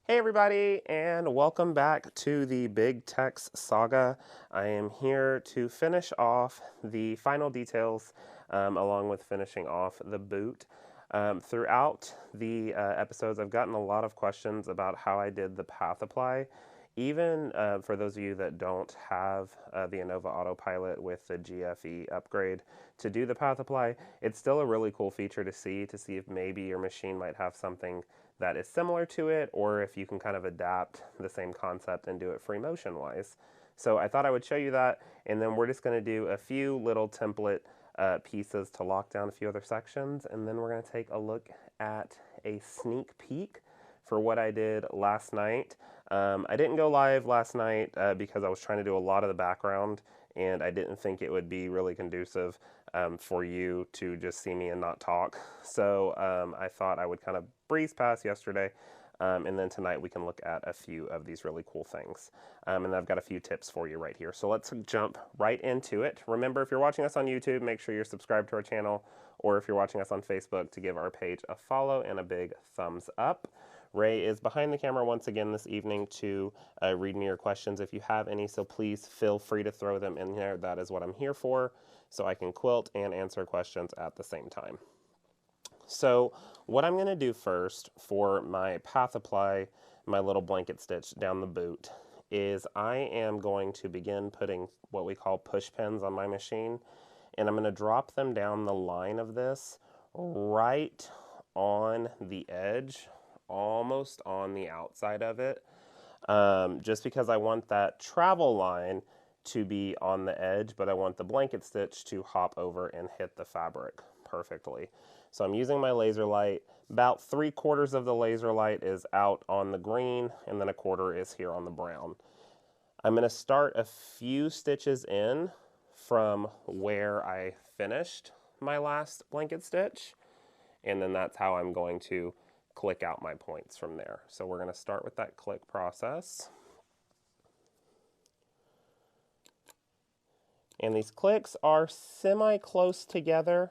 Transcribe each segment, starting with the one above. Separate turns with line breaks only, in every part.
Hey everybody, and welcome back to the Big Tex saga. I am here to finish off the final details along with finishing off the boot. Throughout the episodes, I've gotten a lot of questions about how I did the path apply. Even for those of you that don't have the Innova Autopilot with the GFE upgrade to do the path apply, it's still a really cool feature to see if maybe your machine might have something that is similar to it, or if you can kind of adapt the same concept and do it free motion wise. So I thought I would show you that, and then we're just going to do a few little template pieces to lock down a few other sections, and then we're going to take a look at a sneak peek for what I did last night. I didn't go live last night because I was trying to do a lot of the background, and I didn't think it would be really conducive for you to just see me and not talk. So I thought I would kind of breeze past yesterday, and then tonight we can look at a few of these really cool things. And I've got a few tips for you right here. So let's jump right into it. Remember, if you're watching us on YouTube, make sure you're subscribed to our channel, or if you're watching us on Facebook, to give our page a follow and a big thumbs up. Ray is behind the camera once again this evening to read me your questions if you have any, so please feel free to throw them in there. That is what I'm here for, so I can quilt and answer questions at the same time. So what I'm going to do first for my path apply, my little blanket stitch down the boot, is I am going to begin putting what we call push pins on my machine, and I'm going to drop them down the line of this right on the edge, almost on the outside of it, just because I want that travel line to be on the edge, but I want the blanket stitch to hop over and hit the fabric perfectly. So I'm using my laser light. About 3/4 of the laser light is out on the green, and then 1/4 is here on the brown. I'm going to start a few stitches in from where I finished my last blanket stitch, and then that's how I'm going to click out my points from there. So we're going to start with that click process. And these clicks are semi-close together.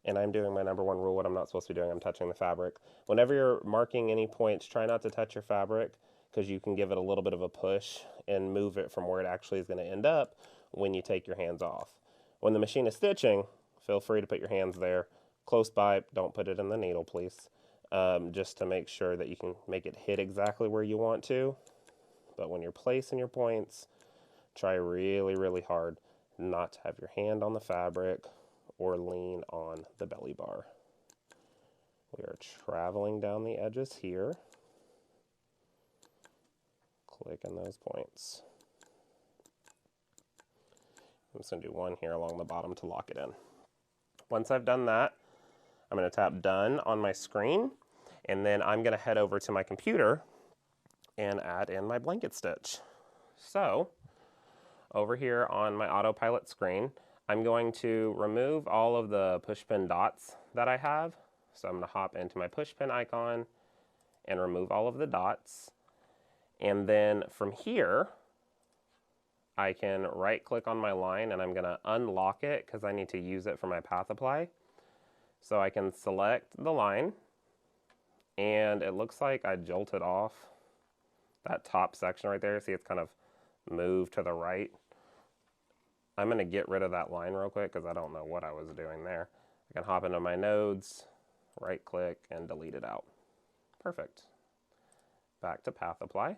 And I'm doing my number one rule, what I'm not supposed to be doing, I'm touching the fabric. Whenever you're marking any points, try not to touch your fabric, because you can give it a little bit of a push and move it from where it actually is going to end up when you take your hands off. When the machine is stitching, feel free to put your hands there close by. Don't put it in the needle, please, just to make sure that you can make it hit exactly where you want to. But when you're placing your points, try really, really hard not to have your hand on the fabric or lean on the belly bar. We are traveling down the edges here, clicking those points. I'm just going to do one here along the bottom to lock it in. Once I've done that, I'm going to tap done on my screen, and then I'm going to head over to my computer and add in my blanket stitch. So over here on my autopilot screen, I'm going to remove all of the push pin dots that I have. So I'm going to hop into my push pin icon and remove all of the dots. And then from here, I can right click on my line, and I'm going to unlock it because I need to use it for my path apply. So I can select the line, and it looks like I jolted off that top section right there. See, it's kind of moved to the right. I'm going to get rid of that line real quick because I don't know what I was doing there. I can hop into my nodes, right click, and delete it out. Perfect. Back to path apply. I'm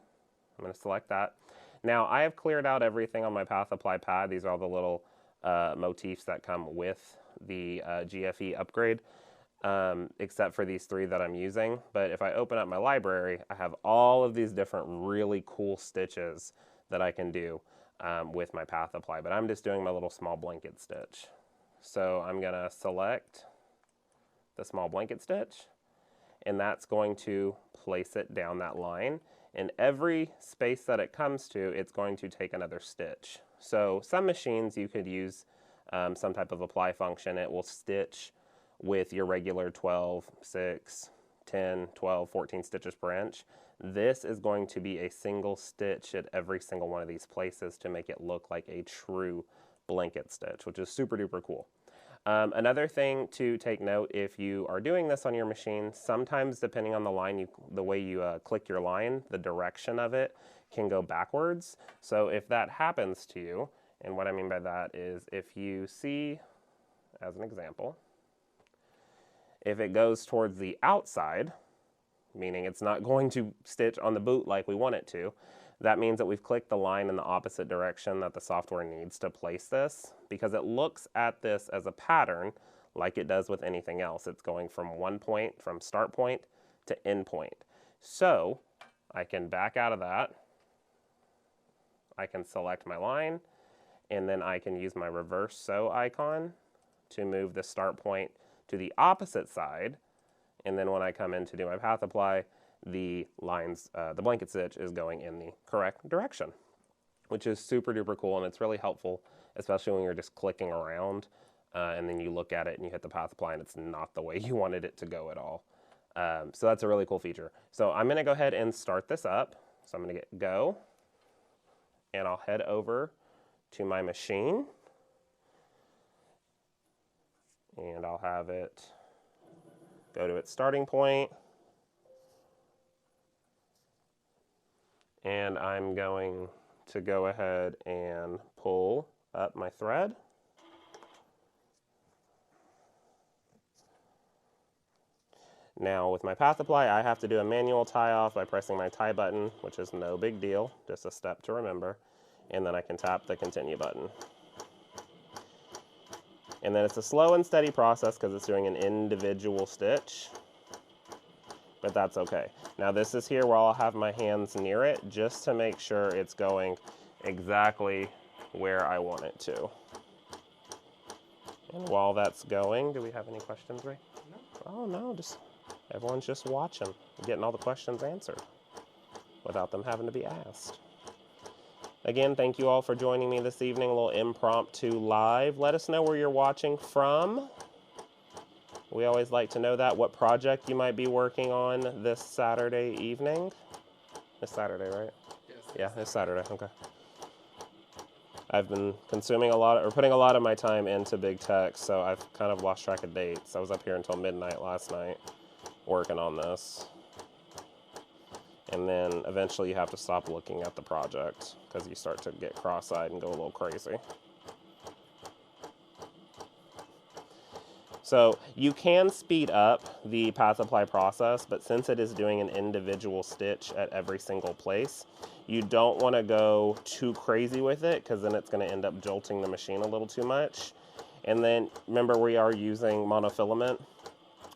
going to select that. Now I have cleared out everything on my path apply pad. These are all the little motifs that come with the GFE upgrade, except for these 3 that I'm using. But if I open up my library, I have all of these different really cool stitches that I can do with my path apply, but I'm just doing my little small blanket stitch. So I'm going to select the small blanket stitch, and that's going to place it down that line. And every space that it comes to, it's going to take another stitch. So some machines you could use some type of apply function. It will stitch with your regular 12, 6, 10, 12, 14 stitches per inch. This is going to be a single stitch at every single one of these places to make it look like a true blanket stitch, which is super duper cool. Another thing to take note if you are doing this on your machine, sometimes depending on the line, the way you click your line, the direction of it can go backwards. So if that happens to you, and what I mean by that is if you see, as an example, if it goes towards the outside, meaning it's not going to stitch on the boot like we want it to, that means that we've clicked the line in the opposite direction that the software needs to place this, because it looks at this as a pattern like it does with anything else. It's going from one point, from start point to end point. So I can back out of that. I can select my line, and then I can use my reverse sew icon to move the start point to the opposite side. And then when I come in to do my path apply, the lines, the blanket stitch is going in the correct direction, which is super duper cool, and it's really helpful, especially when you're just clicking around and then you look at it and you hit the path apply and it's not the way you wanted it to go at all. So that's a really cool feature. So I'm going to go ahead and start this up. So I'm going to get go, and I'll head over to my machine, and I'll have it go to its starting point. And I'm going to go ahead and pull up my thread. Now with my path apply, I have to do a manual tie off by pressing my tie button, which is no big deal, just a step to remember. And then I can tap the continue button. And then it's a slow and steady process because it's doing an individual stitch, but that's okay. Now this is here where I'll have my hands near it just to make sure it's going exactly where I want it to. And while that's going, do we have any questions, Ray? No. Oh no, just everyone's just watching, getting all the questions answered without them having to be asked. Again, thank you all for joining me this evening, a little impromptu live. Let us know where you're watching from. We always like to know that, what project you might be working on this Saturday evening. This Saturday, right? Yes. Yeah, this Saturday, okay. I've been consuming a lot, or putting a lot of my time into Big Tex, so I've kind of lost track of dates. I was up here until midnight last night working on this. And then eventually you have to stop looking at the project because you start to get cross-eyed and go a little crazy. So you can speed up the path apply process, but since it is doing an individual stitch at every single place, you don't want to go too crazy with it because then it's going to end up jolting the machine a little too much. And then remember, we are using monofilament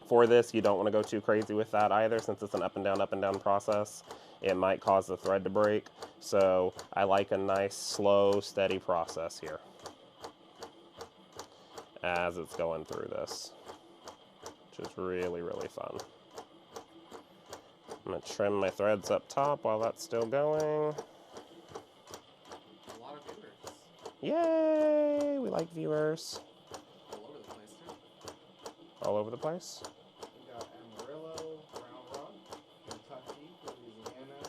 for this. You don't want to go too crazy with that either, since it's an up and down process. It might cause the thread to break. So I like a nice, slow, steady process here as it's going through this, which is really, really fun. I'm going to trim my threads up top while that's still going.
A lot of viewers.
Yay! We like viewers.
All over the place, too.
All over the place?
We got Amarillo, Round Rock, Kentucky, Louisiana,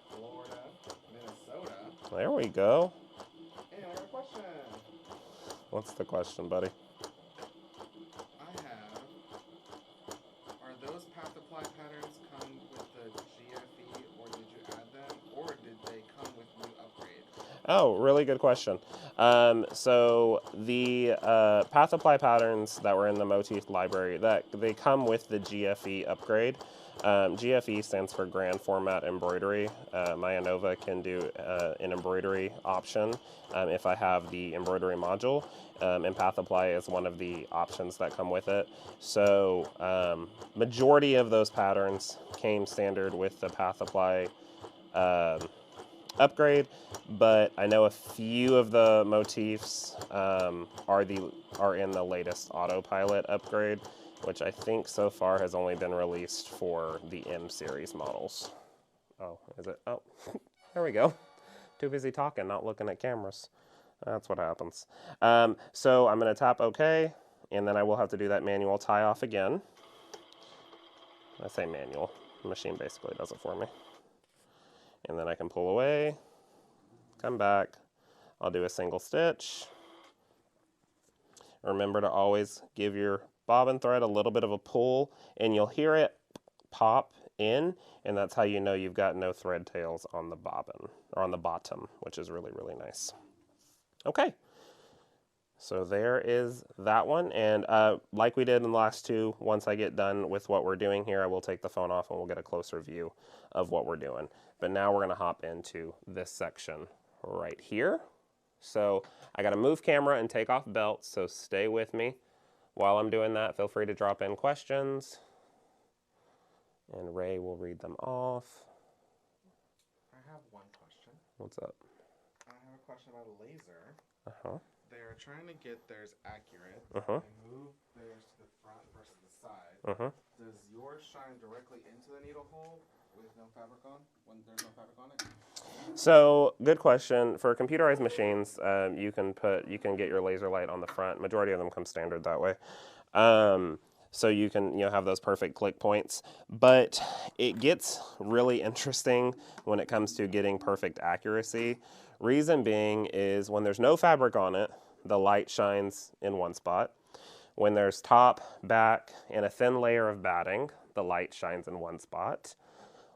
Florida, Minnesota.
There we go.
And I got a question.
What's the question, buddy?
Are those path apply patterns come with the GFE, or did you add them, or did they come with new upgrade?
Oh, really good question. So the path apply patterns that were in the motif library, that they come with the GFE upgrade. GFE stands for Grand Format Embroidery. My ANOVA can do an embroidery option if I have the embroidery module, and Path Apply is one of the options that come with it. So majority of those patterns came standard with the Path Apply upgrade, but I know a few of the motifs are in the latest autopilot upgrade, which I think so far has only been released for the M series models. Oh, is it? Oh, there we go. Too busy talking, not looking at cameras. That's what happens. So I'm going to tap OK, and then I will have to do that manual tie off again. I say manual. The machine basically does it for me. And then I can pull away, come back. I'll do a single stitch, Remember to always give your bobbin thread a little bit of a pull, and you'll hear it pop in, and that's how you know you've got no thread tails on the bobbin, or on the bottom, which is really, really nice. Okay, so there is that one, and like we did in the last two, once I get done with what we're doing here, I will take the phone off and we'll get a closer view of what we're doing. But now we're going to hop into this section right here. So I got to move camera and take off belts, so stay with me while I'm doing that. Feel free to drop in questions, and Ray will read them off.
I have one question.
What's up?
I have a question about a laser.
Uh-huh.
They're trying to get theirs accurate.
Uh-huh.
They move theirs to the front versus the side.
Uh-huh.
Does yours shine directly into the needle hole with no fabric on, when there's no fabric on it?
So, good question. For computerized machines, you can get your laser light on the front. Majority of them come standard that way. So you can have those perfect click points. But it gets really interesting when it comes to getting perfect accuracy. Reason being is when there's no fabric on it, the light shines in one spot. When there's top, back, and a thin layer of batting, the light shines in one spot.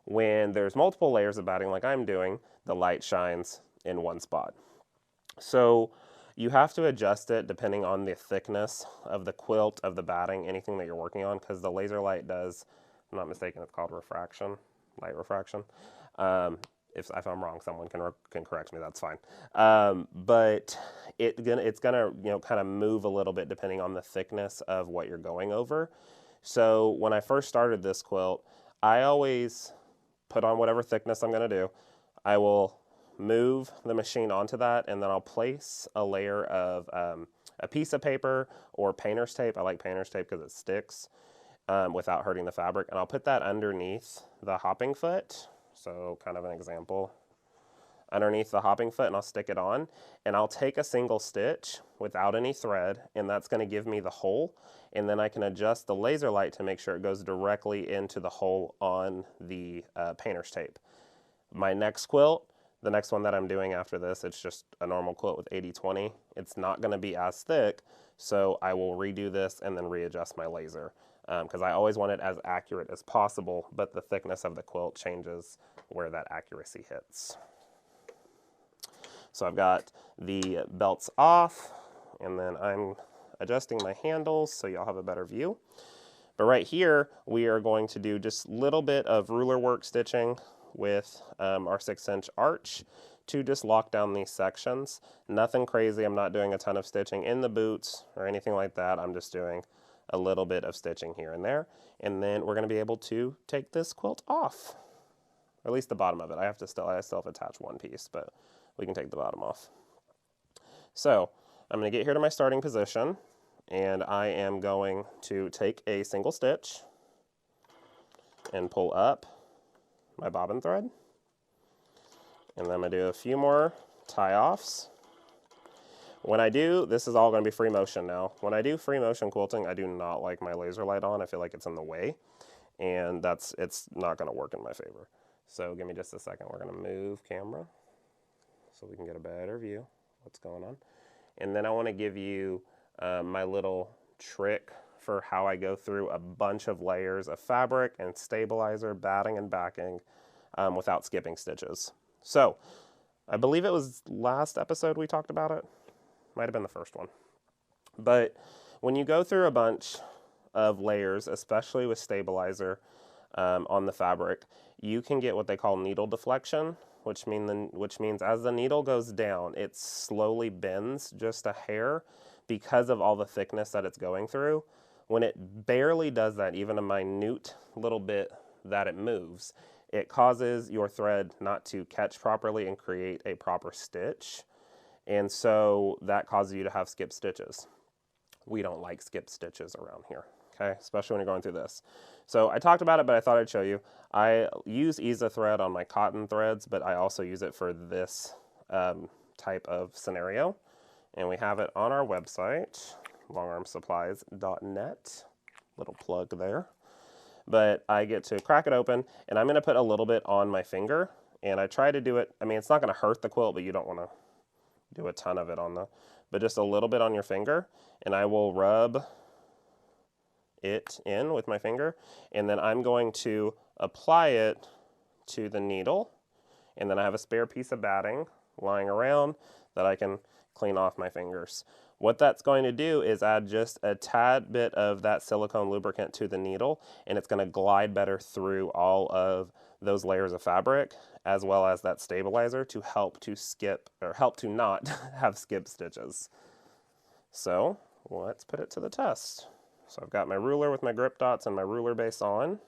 When there's multiple layers of batting like I'm doing, the light shines in one spot. So you have to adjust it depending on the thickness of the quilt, of the batting, anything that you're working on, because the laser light does, if I'm not mistaken, it's called refraction, light refraction. If I'm wrong, someone can correct me, that's fine. But it's gonna kind of move a little bit depending on the thickness of what you're going over. So when I first started this quilt, I always put on whatever thickness I'm going to do. I will move the machine onto that, and then I'll place a layer of a piece of paper or painter's tape. I like painter's tape because it sticks without hurting the fabric. And I'll put that underneath the hopping foot. So kind of an example. Underneath the hopping foot, and I'll stick it on. And I'll take a single stitch without any thread, and that's going to give me the hole. And then I can adjust the laser light to make sure it goes directly into the hole on the painter's tape. My next quilt, the next one that I'm doing after this, it's just a normal quilt with 80/20. It's not going to be as thick, so I will redo this and then readjust my laser. Because I always want it as accurate as possible, but the thickness of the quilt changes where that accuracy hits. So I've got the belts off, and then I'm adjusting my handles so y'all have a better view. But right here, we are going to do just a little bit of ruler work stitching with our 6-inch arch to just lock down these sections. Nothing crazy. I'm not doing a ton of stitching in the boots or anything like that. I'm just doing a little bit of stitching here and there. And then we're going to be able to take this quilt off, or at least the bottom of it. I still have attached one piece, but we can take the bottom off. So I'm going to get here to my starting position, and I am going to take a single stitch and pull up my bobbin thread. And then I'm going to do a few more tie-offs. When I do, this is all going to be free motion now. When I do free motion quilting, I do not like my laser light on. I feel like it's in the way, and it's not going to work in my favor. So give me just a second. We're going to move camera so we can get a better view of what's going on. And then I want to give you my little trick for how I go through a bunch of layers of fabric and stabilizer, batting and backing without skipping stitches. So I believe it was last episode we talked about it. Might have been the first one. But when you go through a bunch of layers, especially with stabilizer on the fabric, you can get what they call needle deflection, which means as the needle goes down, it slowly bends just a hair because of all the thickness that it's going through. When it barely does that, even a minute little bit that it moves, it causes your thread not to catch properly and create a proper stitch. And so that causes you to have skip stitches. We don't like skip stitches around here, okay? Especially when you're going through this. So I talked about it, but I thought I'd show you. I use Isa thread on my cotton threads, but I also use it for this type of scenario. And we have it on our website, longarmsupplies.net. Little plug there. But I get to crack it open, and I'm going to put a little bit on my finger. And I try to do it, I mean, it's not going to hurt the quilt, but you don't want to do a ton of it on the, but just a little bit on your finger, and I will rub it in with my finger, and then I'm going to apply it to the needle, and then I have a spare piece of batting lying around that I can clean off my fingers. What that's going to do is add just a tad bit of that silicone lubricant to the needle, and it's going to glide better through all of those layers of fabric, as well as that stabilizer to help to skip, or help to not have skip stitches. So let's put it to the test. So I've got my ruler with my grip dots and my ruler base on.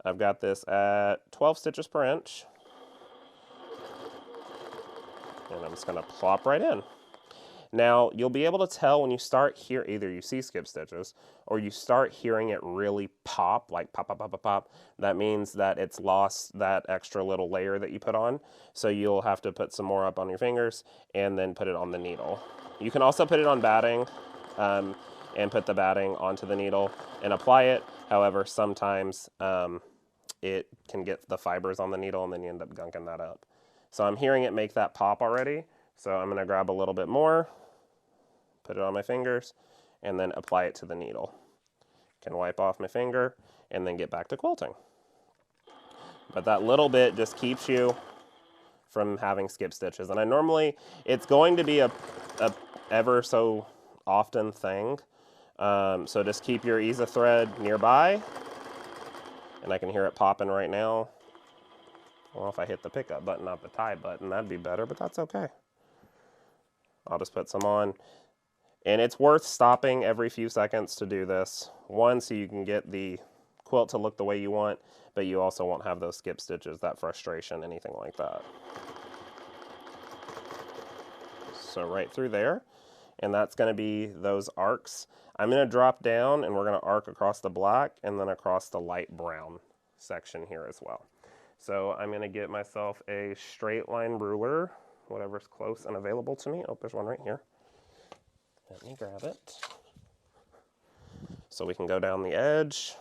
I've got this at 12 stitches per inch. And I'm just going to plop right in. Now, you'll be able to tell when you start here, either you see skip stitches, or you start hearing it really pop, like pop, pop, pop, pop, pop. That means that it's lost that extra little layer that you put on. So you'll have to put some more up on your fingers and then put it on the needle. You can also put it on batting and put the batting onto the needle and apply it. However, sometimes it can get the fibers on the needle and then you end up gunking that up. So I'm hearing it make that pop already. So I'm going to grab a little bit more, put it on my fingers, and then apply it to the needle. Can wipe off my finger and then get back to quilting. But that little bit just keeps you from having skip stitches. And I normally, it's going to be a ever so often thing. So just keep your Isa thread nearby. And I can hear it popping right now. Well, if I hit the pickup button, not the tie button, that'd be better, but that's okay. I'll just put some on. And it's worth stopping every few seconds to do this. One, so you can get the quilt to look the way you want, but you also won't have those skip stitches, that frustration, anything like that. So right through there. And that's going to be those arcs. I'm going to drop down and we're going to arc across the black and then across the light brown section here as well. So I'm going to get myself a straight line ruler, whatever's close and available to me. Oh, there's one right here. Let me grab it. So we can go down the edge.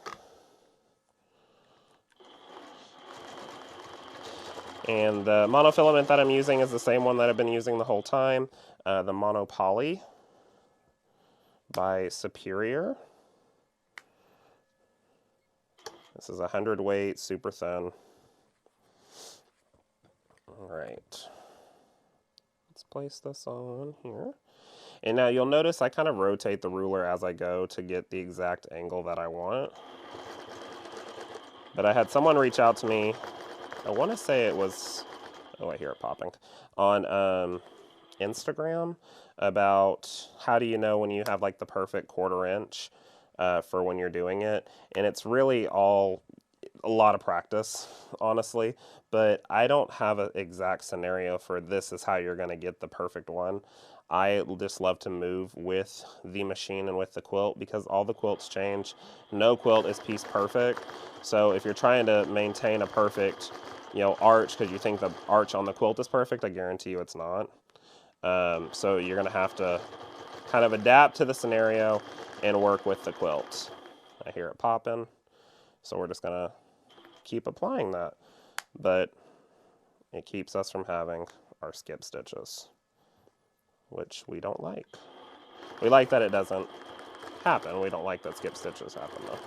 And the monofilament that I'm using is the same one that I've been using the whole time, the Monopoly by Superior. This is 100 weight, super thin. All right. Let's place this on here. And now you'll notice I kind of rotate the ruler as I go to get the exact angle that I want. But I had someone reach out to me, I want to say it was, oh, I hear it popping, on Instagram about how do you know when you have like the perfect 1/4 inch for when you're doing it. And it's really all a lot of practice, honestly, but I don't have an exact scenario for this is how you're going to get the perfect one. I just love to move with the machine and with the quilt because all the quilts change. No quilt is piece perfect. So if you're trying to maintain a perfect, arch because you think the arch on the quilt is perfect, I guarantee you it's not. So you're going to have to kind of adapt to the scenario and work with the quilt. I hear it popping. So we're just going to keep applying that. But it keeps us from having our skip stitches, which we don't like. We like that it doesn't happen. We don't like that skip stitches happen though.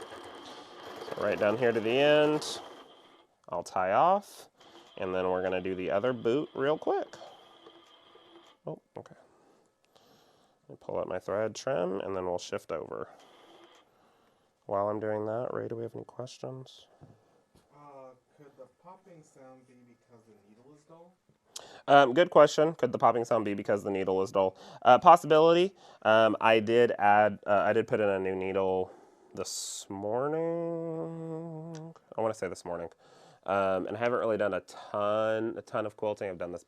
So right down here to the end, I'll tie off, and then we're gonna do the other boot real quick. Oh, okay. Let me pull out my thread trim, and then we'll shift over. While I'm doing that, Ray, do we have any questions?
Could the popping sound be because the needle is dull?
Good question. Could the popping sound be because the needle is dull? Possibility. I did put in a new needle this morning. I want to say this morning. And I haven't really done a ton of quilting. I've done this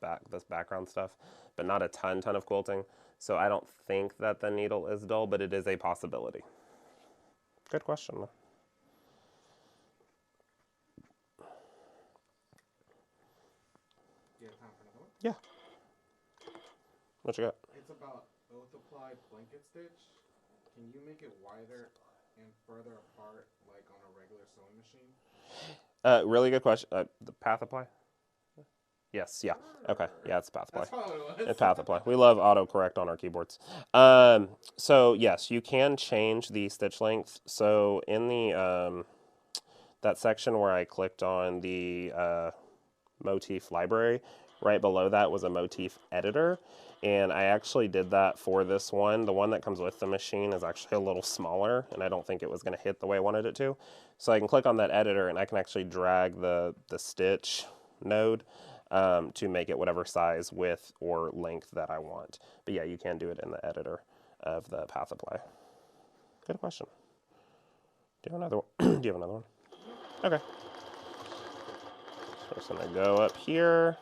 background stuff, but not a ton of quilting. So I don't think that the needle is dull, but it is a possibility. Good question.
Do you have time for another one?
Yeah. What you got?
It's about oath applied blanket stitch. Can you make it wider and further apart like on a regular sewing machine?
Really good question. The path apply? Yes, yeah. Okay, yeah, it's path play.
That's probably what it was.
It's path play. We love autocorrect on our keyboards. So yes, you can change the stitch length. So in the that section where I clicked on the motif library, right below that was a motif editor. And I actually did that for this one. The one that comes with the machine is actually a little smaller, and I don't think it was going to hit the way I wanted it to. So I can click on that editor, and I can actually drag the stitch node to make it whatever size, width, or length that I want. But yeah, you can do it in the editor of the path apply. Good question. Do you have another one? Do you have another one? Okay. So I'm just going to go up here.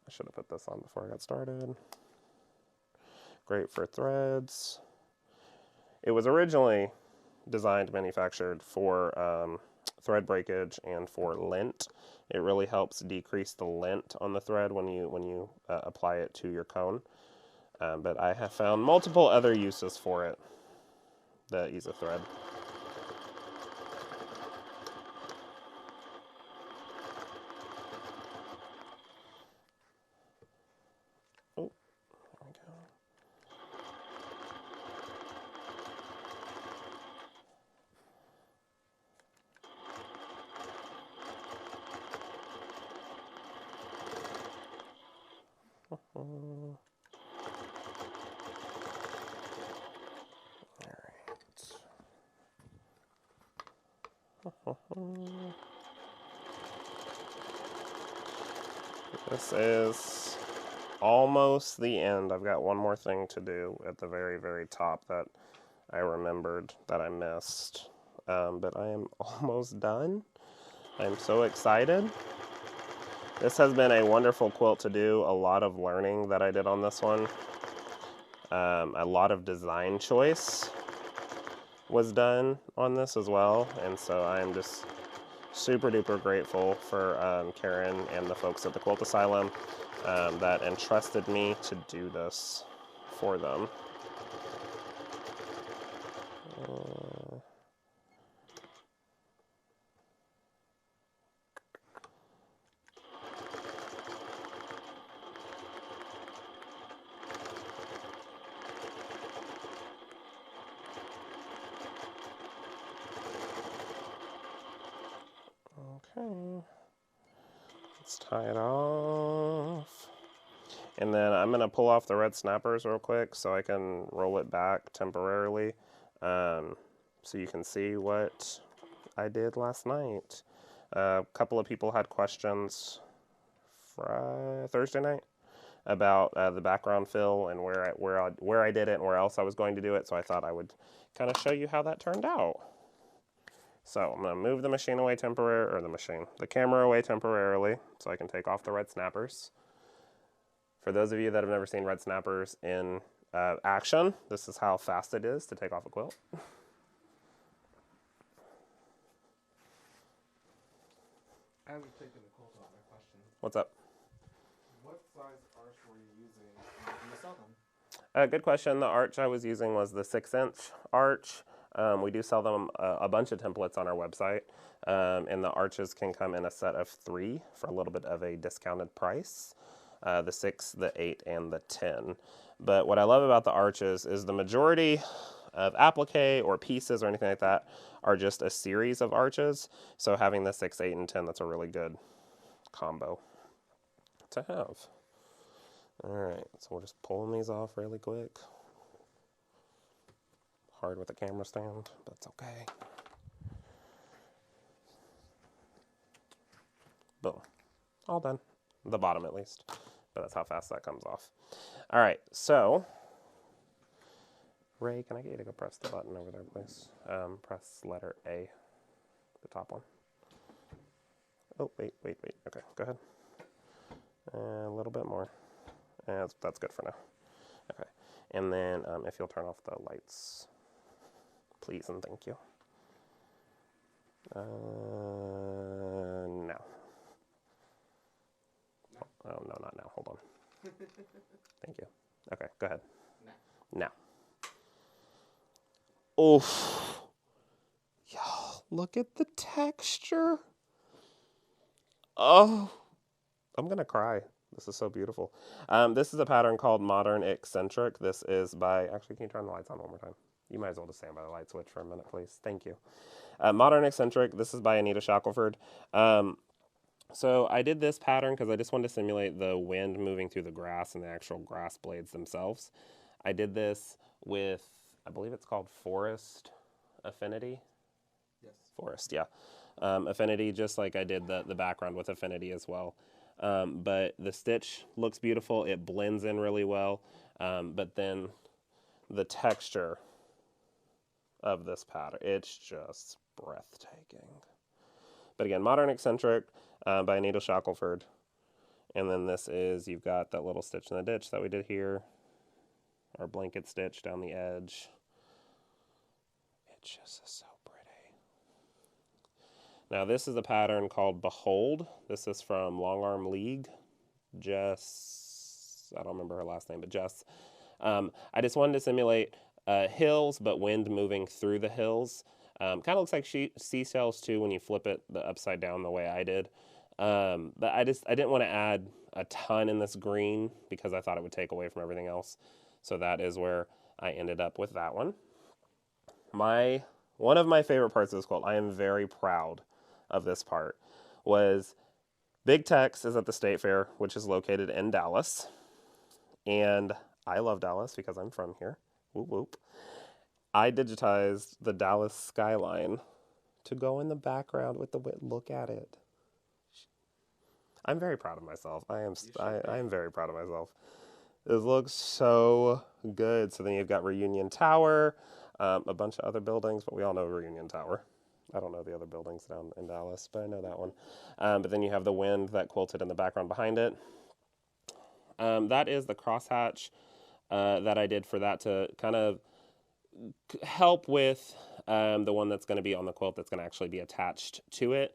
I should have put this on before I got started. Great for threads. It was originally designed, manufactured for thread breakage and for lint. It really helps decrease the lint on the thread when you apply it to your cone. But I have found multiple other uses for it that use a thread. Oh, there we go. This is almost the end. I've got one more thing to do at the very, very top that I remembered that I missed. But I am almost done. I'm so excited. This has been a wonderful quilt to do. A lot of learning that I did on this one. A lot of design choice was done on this as well. And so I'm just super duper grateful for Karen and the folks at the Quilt Asylum that entrusted me to do this for them. Okay, let's tie it off. And then I'm going to pull off the red snappers real quick so I can roll it back temporarily so you can see what I did last night. A couple of people had questions Thursday night about the background fill and where I did it and where else I was going to do it, so I thought I would kind of show you how that turned out. So I'm going to move the machine away the camera away temporarily so I can take off the red snappers. For those of you that have never seen red snappers in action, this is how fast it is to take off a quilt.
As you're taking the quilt off, my question.
What's up?
What size arch were you using? Do you sell them?
Good question. The arch I was using was the 6-inch arch. We do sell them a bunch of templates on our website, and the arches can come in a set of 3 for a little bit of a discounted price. The 6, the 8, and the 10. But what I love about the arches is the majority of applique or pieces or anything like that are just a series of arches. So having the 6, 8, and 10, that's a really good combo to have. Alright, so we're just pulling these off really quick. Hard with the camera stand, but it's okay. Boom. All done. The bottom at least. But that's how fast that comes off. Alright, so Ray, can I get you to go press the button over there, please? Press letter A, the top one. Oh, wait. Okay, go ahead. A little bit more. That's good for now. Okay, and then if you'll turn off the lights, please and thank you. No. Oh, no, not now. Hold on. Thank you. Okay, go ahead. Now. Oof. Y'all, look at the texture. Oh, I'm gonna cry. This is so beautiful. This is a pattern called Modern Eccentric. This is by, actually, can you turn the lights on one more time? You might as well just stand by the light switch for a minute, please. Thank you. Modern Eccentric. This is by Anita Shackelford. Um, so I did this pattern because I just wanted to simulate the wind moving through the grass and the actual grass blades themselves. I did this with, I believe it's called Forest Affinity.
Yes.
Forest, yeah. Affinity, just like I did the background with Affinity as well. But the stitch looks beautiful. It blends in really well. But then the texture of this pattern, it's just breathtaking. But again, Modern Eccentric by Anita Shackelford. And then this is, you've got that little stitch in the ditch that we did here. Our blanket stitch down the edge. It just is so pretty. Now this is a pattern called Behold. This is from Long Arm League. Jess, I don't remember her last name, but Jess. I just wanted to simulate hills, but wind moving through the hills. Kind of looks like seashells too when you flip it the upside down the way I did. But I didn't want to add a ton in this green because I thought it would take away from everything else. So that is where I ended up with that one. One of my favorite parts of this quilt, I am very proud of this part, was Big Tex is at the State Fair, which is located in Dallas. And I love Dallas because I'm from here. Whoop whoop. I digitized the Dallas skyline to go in the background with the look at it. I'm very proud of myself. I am very proud of myself. This looks so good. So then you've got Reunion Tower, a bunch of other buildings, but we all know Reunion Tower. I don't know the other buildings down in Dallas, but I know that one. But then you have the wind that quilted in the background behind it. That is the crosshatch that I did for that to kind of help with the one that's going to be on the quilt that's going to actually be attached to it.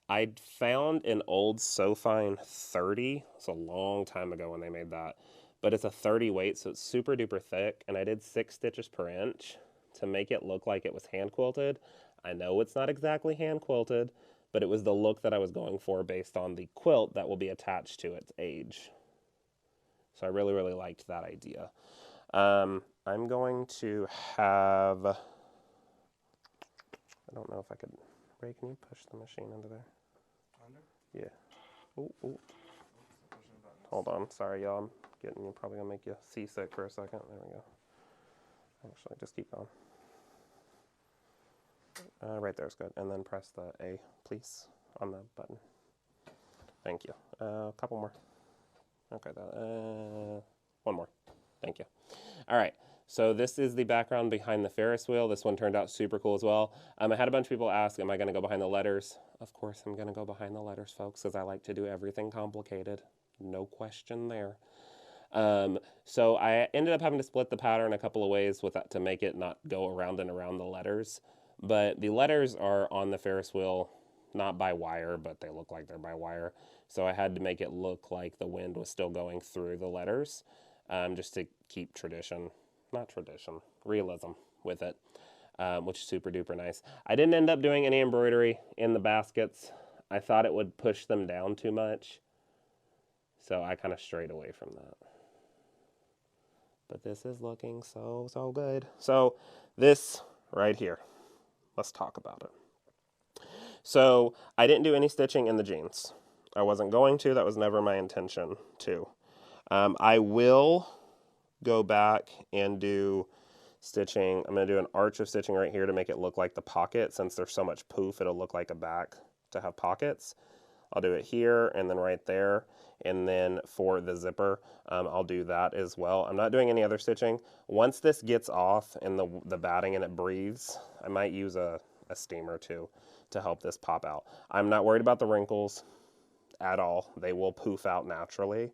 I found an old Sofine 30. It's a long time ago when they made that. But it's a 30 weight, so it's super duper thick. And I did 6 stitches per inch to make it look like it was hand quilted. I know it's not exactly hand quilted, but it was the look that I was going for based on the quilt that will be attached to its age. So I really, really liked that idea. I'm going to have, I don't know if I could, Ray, can you push the machine into there?
Under?
Yeah. Ooh, ooh.
Pushing buttons.
Hold on, sorry y'all, I'm getting you, probably gonna make you seasick for a second. There we go. Actually, just keep going. Right there's good. And then press the A, please, on the button. Thank you. A couple more. Okay, one more. Thank you. All right, so this is the background behind the Ferris wheel. This one turned out super cool as well. I had a bunch of people ask, am I going to go behind the letters? Of course I'm going to go behind the letters, folks, because I like to do everything complicated. No question there. So I ended up having to split the pattern a couple of ways with that to make it not go around and around the letters. But the letters are on the Ferris wheel, not by wire, but they look like they're by wire. So I had to make it look like the wind was still going through the letters, just to keep realism with it, which is super duper nice. I didn't end up doing any embroidery in the baskets. I thought it would push them down too much, so I kind of strayed away from that. But this is looking so, so good. So this right here, let's talk about it. So I didn't do any stitching in the jeans. I wasn't going to. That was never my intention to. I will go back and do stitching. I'm going to do an arch of stitching right here to make it look like the pocket. Since there's so much poof, it'll look like a back to have pockets. I'll do it here and then right there. And then for the zipper, I'll do that as well. I'm not doing any other stitching. Once this gets off and the batting and it breathes, I might use a steamer too to help this pop out. I'm not worried about the wrinkles at all. They will poof out naturally.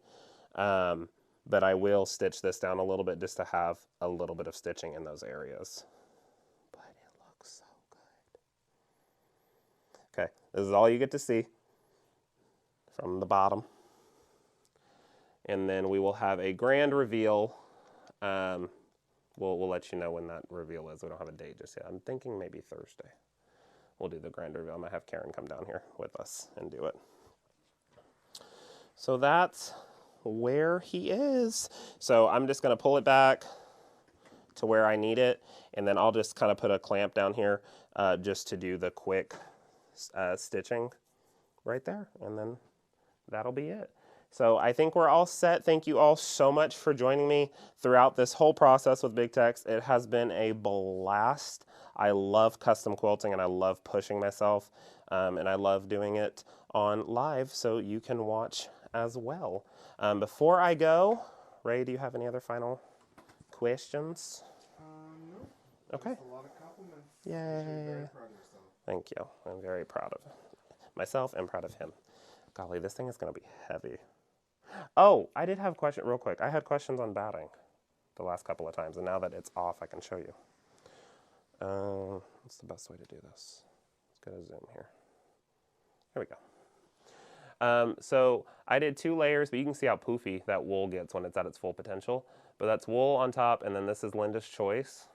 But I will stitch this down a little bit just to have a little bit of stitching in those areas. But it looks so good. Okay, this is all you get to see from the bottom. And then we will have a grand reveal. We'll let you know when that reveal is. We don't have a date just yet. I'm thinking maybe Thursday. We'll do the grand reveal. I might have Karen come down here with us and do it. So that's where he is. So I'm just going to pull it back to where I need it, and then I'll just kind of put a clamp down here just to do the quick stitching right there, and then that'll be it. So I think we're all set. Thank you all so much for joining me throughout this whole process with Big Tex. It has been a blast. I love custom quilting and I love pushing myself, and I love doing it on live so you can watch as well. Before I go, Ray, do you have any other final questions?
No.
Okay.
Just a lot of compliments.
Yay.
You're very proud of yourself.
Thank you. I'm very proud of myself and proud of him. Golly, this thing is going to be heavy. Oh, I did have a question real quick. I had questions on batting the last couple of times, and now that it's off, I can show you. What's the best way to do this? Let's get a zoom here. Here we go. So I did 2 layers, but you can see how poofy that wool gets when it's at its full potential. But that's wool on top, and then this is Linda's Choice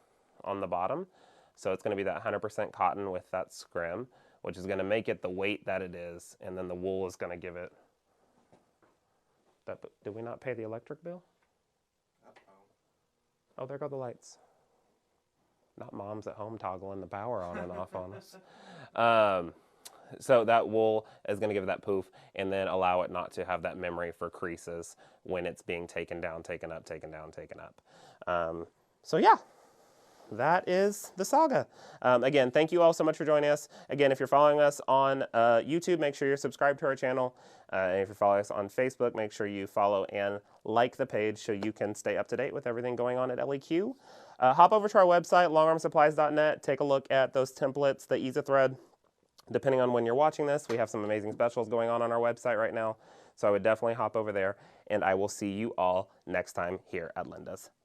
on the bottom. So it's going to be that 100% cotton with that scrim, which is going to make it the weight that it is, and then the wool is going to give it that. Did we not pay the electric bill? Oh, there go the lights. Not mom's at home toggling the power on and off on us. So that wool is going to give it that poof, and then allow it not to have that memory for creases when it's being taken down, taken up, taken down, taken up. So yeah. That is the saga. Again, thank you all so much for joining us. Again, if you're following us on YouTube, make sure you're subscribed to our channel. And if you're following us on Facebook, make sure you follow and like the page so you can stay up to date with everything going on at LEQ. Hop over to our website, longarmsupplies.net. Take a look at those templates, the ease of thread. Depending on when you're watching this, we have some amazing specials going on our website right now. So I would definitely hop over there, and I will see you all next time here at Linda's.